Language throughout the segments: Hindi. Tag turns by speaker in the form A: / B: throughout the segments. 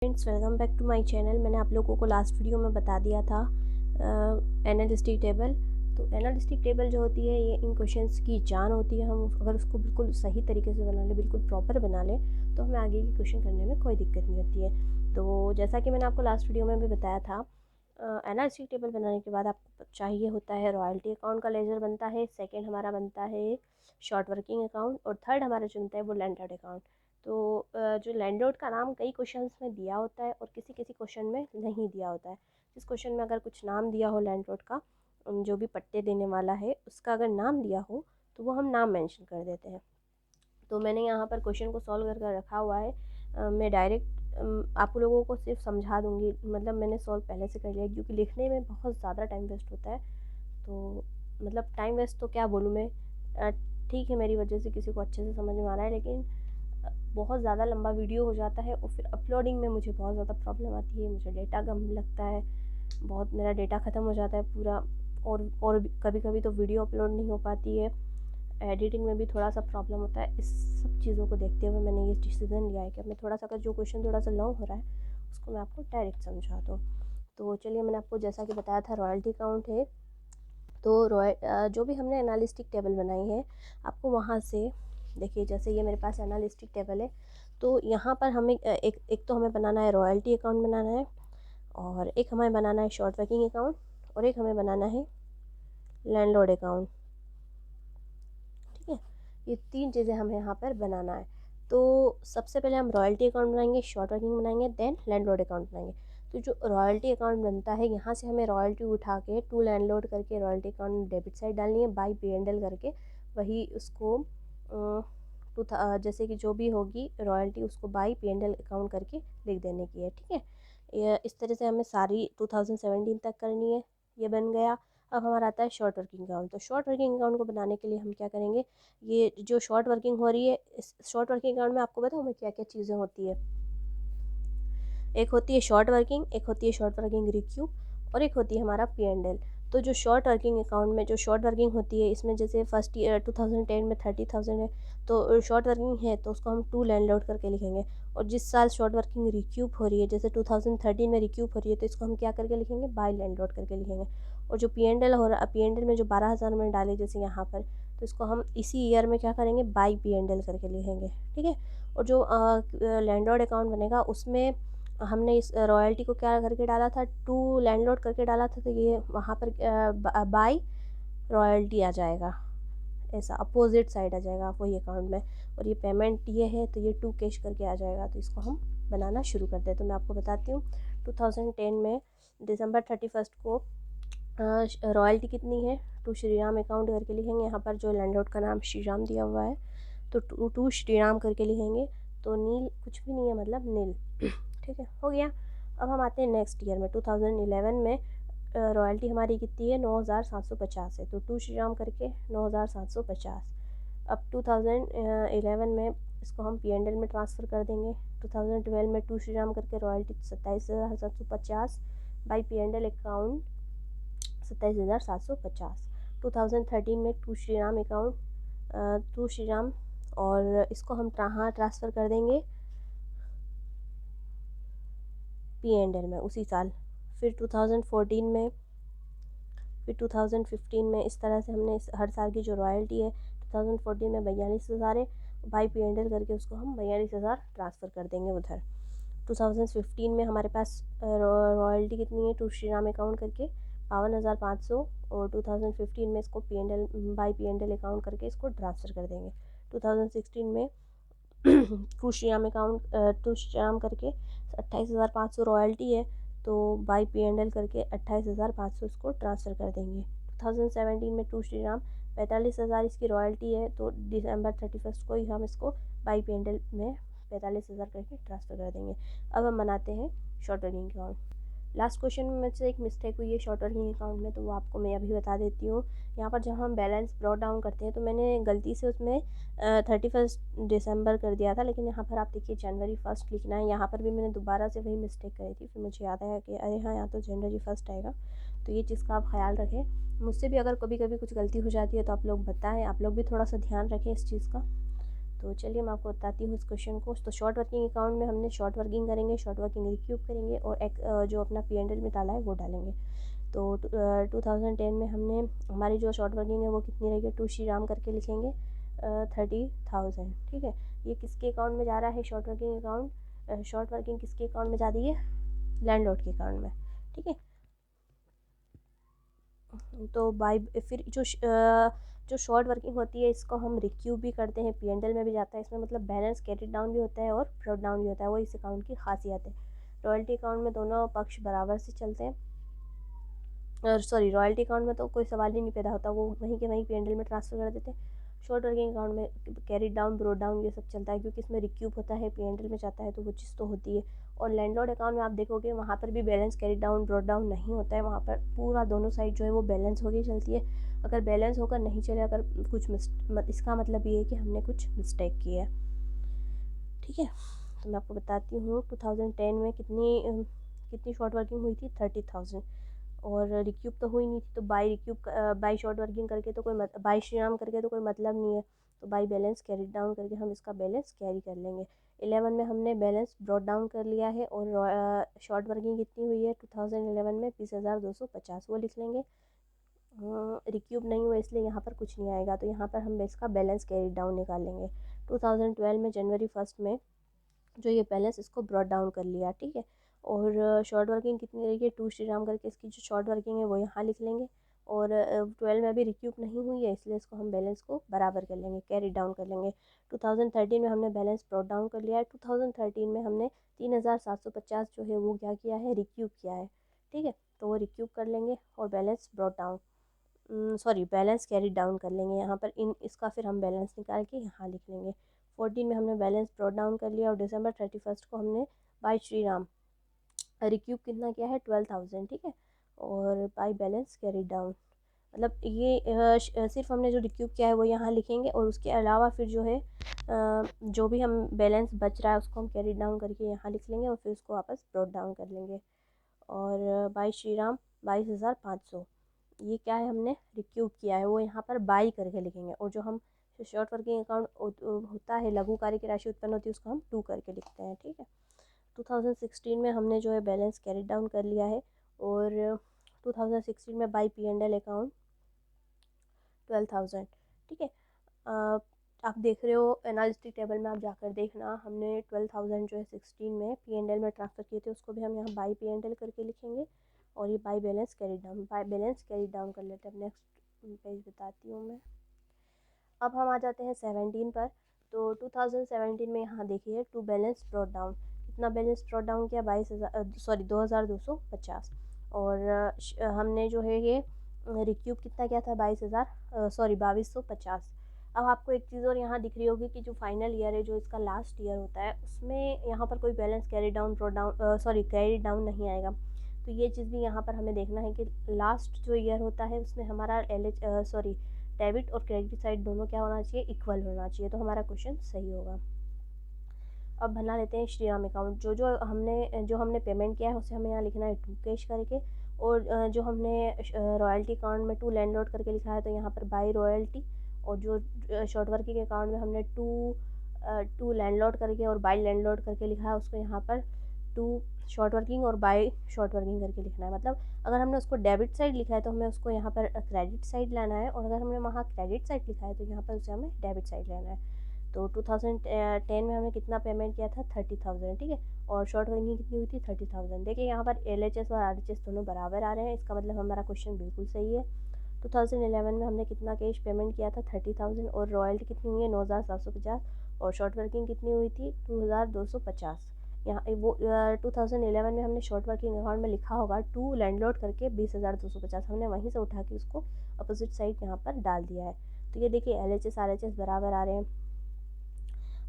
A: Friends, welcome back to my channel. मैंने आप लोगों को लास्ट वीडियो में बता दिया था एनालिस्टिक टेबल। तो एनालिस्टिक टेबल जो होती है ये इन क्वेश्चंस की जान होती है। हम अगर उसको बिल्कुल सही तरीके से बना लें, बिल्कुल प्रॉपर बना लें, तो हमें आगे के क्वेश्चन करने में कोई दिक्कत नहीं होती है। तो जैसा कि मैंने आपको लास्ट वीडियो में भी बताया था, एनालिस्टिक टेबल बनाने के बाद आपको चाहिए होता है रॉयल्टी अकाउंट का लेजर बनता है, सेकेंड हमारा बनता है शॉर्ट वर्किंग अकाउंट, और थर्ड हमारा जो बनता है वो लैंडर्ड अकाउंट। तो जो लैंडलॉर्ड का नाम कई क्वेश्चंस में दिया होता है और किसी किसी क्वेश्चन में नहीं दिया होता है। जिस क्वेश्चन में अगर कुछ नाम दिया हो लैंडलॉर्ड का, जो भी पट्टे देने वाला है उसका अगर नाम दिया हो तो वो हम नाम मेंशन कर देते हैं। तो मैंने यहाँ पर क्वेश्चन को सॉल्व कर रखा हुआ है। मैं डायरेक्ट आप लोगों को सिर्फ समझा दूँगी, मतलब मैंने सॉल्व पहले से कर लिया क्योंकि लिखने में बहुत ज़्यादा टाइम वेस्ट होता है। तो मतलब टाइम वेस्ट तो क्या बोलूँ मैं, ठीक है मेरी वजह से किसी को अच्छे से समझ में आ रहा है, लेकिन बहुत ज़्यादा लंबा वीडियो हो जाता है और फिर अपलोडिंग में मुझे बहुत ज़्यादा प्रॉब्लम आती है। मुझे डेटा कम लगता है, बहुत मेरा डेटा ख़त्म हो जाता है पूरा। और कभी कभी तो वीडियो अपलोड नहीं हो पाती है, एडिटिंग में भी थोड़ा सा प्रॉब्लम होता है। इस सब चीज़ों को देखते हुए मैंने ये डिसीज़न लिया है कि मैं थोड़ा सा, अगर जो क्वेश्चन थोड़ा सा लॉन्ग हो रहा है उसको मैं आपको डायरेक्ट समझा दूँ। तो चलिए, मैंने आपको जैसा कि बताया था रॉयल्टी अकाउंट है। तो जो भी हमने एनालिस्टिक टेबल बनाई है, आपको वहाँ से देखिए, जैसे ये मेरे पास एनालिस्टिक टेबल है, तो यहाँ पर हमें एक तो हमें बनाना है रॉयल्टी अकाउंट बनाना है, और एक हमें बनाना है शॉर्ट वर्किंग अकाउंट, और एक हमें बनाना है लैंडलॉर्ड अकाउंट। ठीक है, ये तीन चीज़ें हमें यहाँ पर बनाना है। तो सबसे पहले हम रॉयल्टी अकाउंट बनाएंगे, शॉर्ट वर्किंग बनाएंगे, देन लैंडलॉर्ड अकाउंट बनाएंगे। तो जो रॉयल्टी अकाउंट बनता है, यहाँ से हमें रॉयल्टी उठा के टू लैंडलॉर्ड करके रॉयल्टी अकाउंट डेबिट साइड डालनी है, बाई P&L करके वही उसको जैसे कि जो भी होगी रॉयल्टी उसको बाई P&L अकाउंट करके लिख देने की है। ठीक है, इस तरह से हमें सारी 2017 तक करनी है। ये बन गया। अब हमारा आता है शॉर्ट वर्किंग अकाउंट। तो शॉर्ट वर्किंग अकाउंट को बनाने के लिए हम क्या करेंगे, ये जो शॉर्ट वर्किंग हो रही है, इस शॉर्ट वर्किंग अकाउंट में आपको बताऊँ मैं क्या क्या चीज़ें होती है। एक होती है शॉर्ट वर्किंग, एक होती है शॉर्ट वर्किंग रिक्यूब, और एक होती है हमारा P&L। तो जो शॉर्ट वर्किंग अकाउंट में जो शॉर्ट वर्किंग होती है, इसमें जैसे फर्स्ट ईयर 2010 में 30,000 है, तो शॉर्ट वर्किंग है तो उसको हम टू लैंडलॉर्ड करके लिखेंगे। और जिस साल शॉर्ट वर्किंग रिक्यूब हो रही है, जैसे 2013 में रिक्यूब हो रही है, तो इसको हम क्या करके लिखेंगे, बाय लैंडलॉर्ड करके लिखेंगे। और जो P&L हो रहा है, P&L में जो 12,000 मैंने डाले जैसे यहाँ पर, तो इसको हम इसी ईयर में क्या करेंगे, बाई P&L करके लिखेंगे। ठीक है, और जो लैंडलॉर्ड अकाउंट बनेगा उसमें हमने इस रॉयल्टी को क्या करके डाला था, टू लैंडलॉर्ड करके डाला था, तो ये वहाँ पर बाई रॉयल्टी आ जाएगा, ऐसा अपोजिट साइड आ जाएगा वही अकाउंट में। और ये पेमेंट ये है तो ये टू कैश करके आ जाएगा। तो इसको हम बनाना शुरू करते हैं। तो मैं आपको बताती हूँ, 2010 में दिसंबर 31 को रॉयल्टी कितनी है, टू श्रीराम अकाउंट करके लिखेंगे। यहाँ पर जो लैंडलॉर्ड का नाम श्रीराम दिया हुआ है, तो टू श्रीराम करके लिखेंगे। तो नील कुछ भी नहीं है, मतलब नील। ठीक है, हो गया। अब हम आते हैं नेक्स्ट ईयर में, 2011 में रॉयल्टी हमारी कितनी है, 9,750 है। तो टू श्रीराम करके 9,750। अब 2011 में इसको हम P&L में ट्रांसफ़र कर देंगे। 2012 में टू श्रीराम करके रॉयल्टी 27,750 बाई P&L अकाउंट 27,750। 2013 में to Shriram account to Shriram, और इसको हम कहाँ ट्रांसफ़र कर देंगे, P&L में उसी साल। फिर 2014 में, फिर 2015 में, इस तरह से हमने हर साल की जो रॉयल्टी है 2014 में 42,000 है, बाई P&L करके उसको हम 42,000 ट्रांसफ़र कर देंगे उधर। 2015 में हमारे पास रॉयल्टी कितनी है, टू श्रीराम अकाउंट करके 52,500, और 2015 में इसको P&L बाई P&L अकाउंट करके इसको ट्रांसफ़र कर देंगे। 2016 में to Shriram account to Shriram करके 28,500 रॉयल्टी है, तो बाई P&L करके 28,500 इसको ट्रांसफ़र कर देंगे। 2017 में टू श्रीराम 45,000 इसकी रॉयल्टी है, तो दिसंबर 31 को ही हम इसको बाई P&L में 45,000 करके ट्रांसफ़र कर देंगे। अब हम बनाते हैं short working account. Last question में मुझसे एक मिस्टेक हुई है शॉर्ट वर्किंग अकाउंट में, तो वो आपको मैं अभी बता देती हूँ। यहाँ पर जब हम बैलेंस ब्रॉट डाउन करते हैं, तो मैंने गलती से उसमें 31 दिसंबर कर दिया था, लेकिन यहाँ पर आप देखिए जनवरी 1 लिखना है। यहाँ पर भी मैंने दोबारा से वही मिस्टेक करी थी, फिर मुझे याद आया कि अरे हाँ, यहाँ तो जनवरी 1 आएगा। तो ये चीज़ का आप ख्याल रखें। मुझसे भी अगर कभी कभी कुछ गलती हो जाती है तो आप लोग बताएं, आप लोग भी थोड़ा सा ध्यान रखें इस चीज़ का। तो चलिए मैं आपको बताती हूँ इस क्वेश्चन को। तो शॉर्ट वर्किंग अकाउंट में हमने शॉर्ट वर्किंग करेंगे, शॉर्ट वर्किंग रिक्यूब करेंगे और एक जो अपना P&L में डाला है वो डालेंगे। तो 2010 में हमने हमारी जो शॉर्ट वर्किंग है वो कितनी रहेगी, टू श्री राम करके लिखेंगे 30,000। ठीक है, ये किसके अकाउंट में जा रहा है short working account, short working किसके अकाउंट में जा रही है, लैंडलॉर्ड के अकाउंट में। ठीक है, तो बाय फिर जो शॉर्ट वर्किंग होती है इसको हम रिक्यूब भी करते हैं, P&L में भी जाता है, इसमें मतलब बैलेंस कैरिड डाउन भी होता है और ब्रॉट डाउन भी होता है, वो इस अकाउंट की खासियत है। रॉयल्टी अकाउंट में दोनों पक्ष बराबर से चलते हैं, और सॉरी रॉयल्टी अकाउंट में तो कोई सवाल ही नहीं पैदा होता, वो वहीं के वहीं P&L में ट्रांसफ़र कर देते हैं। शॉर्ट वर्किंग अकाउंट में कैरिड डाउन ब्रॉट डाउन ये सब चलता है, क्योंकि इसमें रिक्यूब होता है P&L में जाता है, तो वो चीज़ तो होती है। और लैंडलॉर्ड अकाउंट में आप देखोगे वहाँ पर भी balance carried down brought down नहीं होता है, वहाँ पर पूरा दोनों साइड जो है वो बैलेंस होकर चलती है। अगर बैलेंस होकर नहीं चले, अगर कुछ इसका मतलब ये है कि हमने कुछ मिस्टेक की है। ठीक है, तो मैं आपको बताती हूँ 2010 में कितनी शॉर्ट वर्किंग हुई थी, 30,000। और रिक्यूब तो हुई नहीं थी, तो बाई शॉर्ट वर्किंग करके तो बाई श्रीराम करके तो कोई मतलब नहीं है, तो बाई बैलेंस कैरी डाउन करके हम इसका बैलेंस कैरी कर लेंगे। 11 में हमने बैलेंस ब्रॉट डाउन कर लिया है, और शॉर्ट वर्किंग कितनी हुई है 2011 में 20,250, वो लिख लेंगे। रिक्यूब नहीं हुआ इसलिए यहाँ पर कुछ नहीं आएगा, तो यहाँ पर हम इसका बैलेंस कैरी डाउन निकालेंगे। 2012 में जनवरी 1 में जो ये बैलेंस इसको ब्रॉट डाउन कर लिया। ठीक है, और शॉर्ट वर्किंग कितनी रहेगी, टू श्रीराम करके इसकी जो शॉर्ट वर्किंग है वो यहाँ लिख लेंगे। और 12 में अभी रिक्यूब नहीं हुई है, इसलिए इसको हम बैलेंस को बराबर कर लेंगे, कैरी डाउन कर लेंगे। 2013 में हमने बैलेंस ब्रॉट डाउन कर लिया है। 2013 में हमने 3,750 जो है वो क्या किया है, रिक्यूब किया है। ठीक है, तो वो रिक्यूब कर लेंगे और balance brought down balance carry down कर लेंगे यहाँ पर, इसका फिर हम बैलेंस निकाल के यहाँ लिख लेंगे। 14 में हमने बैलेंस ब्रॉट डाउन कर लिया, और December 31 को हमने बाई श्री राम रिक्यूब कितना किया है, 12,000। ठीक है, और बाई बैलेंस कैरी डाउन मतलब ये सिर्फ हमने जो रिक्यूब किया है वो यहाँ लिखेंगे, और उसके अलावा फिर जो है जो भी हम बैलेंस बच रहा है उसको हम कैरी डाउन करके यहाँ लिख लेंगे, और फिर उसको वापस ब्रॉट डाउन कर लेंगे। और बाई श्री राम 22,500, ये क्या है, हमने रिक्यूब किया है, वो यहाँ पर बाई करके लिखेंगे। और जो हम शॉर्ट वर्किंग अकाउंट होता है, लघु कार्य की राशि उत्पन्न होती है, उसको हम 2 करके लिखते हैं। ठीक है, 2016 में हमने जो है बैलेंस कैरी डाउन कर लिया है, और 2016 में बाई P&L अकाउंट 12,000। ठीक है, आप देख रहे हो एनालिस्टिक टेबल में, आप जाकर देखना, हमने 12,000 जो है 16 में P&L में ट्रांसफ़र किए थे, उसको भी हम यहाँ बाई P&L करके लिखेंगे, और ये बाई बैलेंस कैरी डाउन कर लेते हैं। अब नेक्स्ट पेज बताती हूँ मैं। अब हम आ जाते हैं 17 पर। तो 2017 में यहाँ देखिए टू बैलेंस ब्रॉट डाउन, कितना बैलेंस ब्रॉट डाउन किया, 2,250। और हमने जो है ये रिक्यूब कितना किया था, 2250। अब आपको एक चीज़ और यहाँ दिख रही होगी कि जो फाइनल ईयर है, जो इसका लास्ट ईयर होता है, उसमें यहाँ पर कोई बैलेंस कैरी डाउन नहीं आएगा। तो ये चीज़ भी यहाँ पर हमें देखना है कि लास्ट जो ईयर होता है उसमें हमारा डेबिट और क्रेडिट साइड दोनों क्या होना चाहिए, इक्वल होना चाहिए, तो हमारा क्वेश्चन सही होगा। अब बना लेते हैं श्रीराम अकाउंट। जो हमने पेमेंट किया है उसे हमें यहाँ लिखना है 2 कैश करके, और जो हमने रॉयल्टी अकाउंट में 2 लैंडलॉर्ड करके लिखा है, तो यहाँ पर बाई रॉयल्टी। और जो शॉर्ट वर्किंग अकाउंट में हमने 2 लैंडलॉर्ड करके और बाई लैंडलॉर्ड करके लिखा है, उसको यहाँ पर 2 शॉर्ट वर्किंग और बाई शॉर्ट वर्किंग करके लिखना है। मतलब अगर हमने उसको डेबिट साइड लिखा है तो हमें उसको यहाँ पर क्रेडिट साइड लाना है, और अगर हमने वहाँ क्रेडिट साइड लिखा है तो यहाँ पर उसे हमें डेबिट साइड लेना है। तो 2010 में हमने कितना पेमेंट किया था, 30,000। ठीक है, और शॉर्ट वर्किंग कितनी हुई थी, 30,000। देखिए यहाँ पर LHS और RHS दोनों बराबर आ रहे हैं, इसका मतलब हमारा क्वेश्चन बिल्कुल सही है। 2011 में हमने कितना कैश पेमेंट किया था, 30,000, और रॉयल्टी कितनी हुई है, 9,750, और शॉर्ट वर्किंग कितनी हुई थी, 2,250। यहाँ वो 2011 में हमने शॉर्ट वर्किंग अकाउंट में लिखा होगा 2 लैंडलॉर्ड करके 20,250, हमने वहीं से उठा के उसको अपोजिट साइड यहाँ पर डाल दिया है। तो ये देखिए LHS RHS बराबर आ रहे हैं।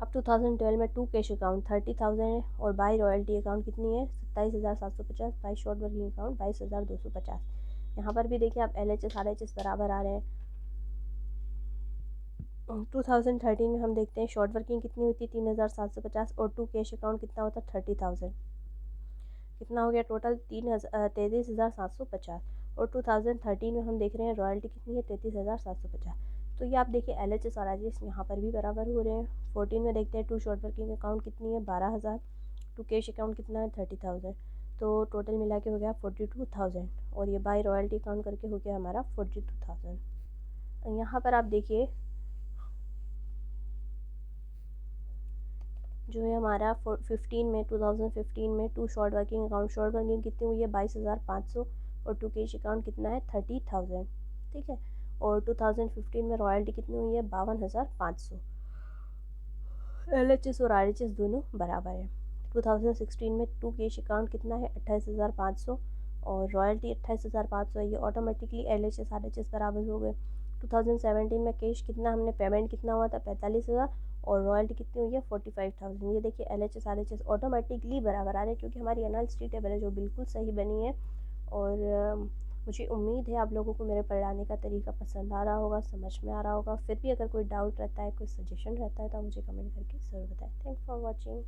A: अब 2012 में 2 कैश अकाउंट 30,000 है, और बाई रॉयल्टी अकाउंट कितनी है, 27,750, बाई शॉर्ट वर्किंग अकाउंट 22,250। यहाँ पर भी देखिए आप LHS RHS बराबर आ रहे हैं। 2013 में हम देखते हैं शॉर्ट वर्किंग कितनी हुई थी, 3,750, और 2 कैश अकाउंट कितना होता है, 30,000। कितना हो गया टोटल, 33,750। और 2013 में हम देख रहे हैं रॉयल्टी कितनी है, 33,750। तो ये आप देखिए LHS और RHS यहाँ पर भी बराबर हो रहे हैं। 14 में देखते हैं टू शॉर्ट वर्किंग अकाउंट कितनी है 12,000, टू कैश अकाउंट कितना है 30,000, तो टोटल मिला के हो गया 42,000 और ये बाय रॉयल्टी अकाउंट करके हो गया हमारा 42,000। यहाँ पर आप देखिए जो है हमारा 2015 में to short working account, short working कितनी हुई है 22,500 और टू कैश अकाउंट कितना है 30,000, ठीक है। और 2015 में रॉयल्टी कितनी हुई है 52,500। LHS और RHS दोनों बराबर है। 2016 में टू कैश अकाउंट कितना है 28,500 और रॉयल्टी 28,500 है, ये ऑटोमेटिकली LHS RHS बराबर हो गए। 2017 में कैश कितना हमने पेमेंट कितना हुआ था 45,000 और रॉयल्टी कितनी हुई है 45,000। ये देखिए LHS RHS ऑटोमेटिकली बराबर आ रहे हैं क्योंकि हमारी एनालिसिस टेबल है जो बिल्कुल सही बनी है। और मुझे उम्मीद है आप लोगों को मेरे पढ़ाने का तरीका पसंद आ रहा होगा, समझ में आ रहा होगा। फिर भी अगर कोई डाउट रहता है, कोई सजेशन रहता है तो आप मुझे कमेंट करके ज़रूर बताएं। Thanks for watching.